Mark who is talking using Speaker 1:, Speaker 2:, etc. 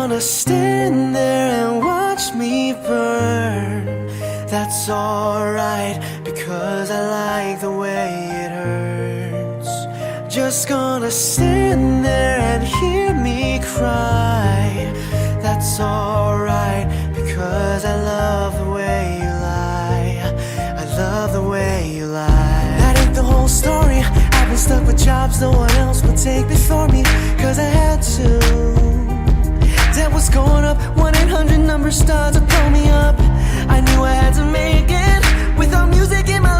Speaker 1: gonna stand there and watch me burn. That's alright, because I like the way it hurts. Just gonna stand there and hear me cry. That's alright, because I love the way you lie. I love the way you lie. That ain't the whole story. I've been stuck with jobs no one else would take before me, cause I had to. Debt was going up, 1-800 number started to pull me up. I knew I had to make it without music in my life.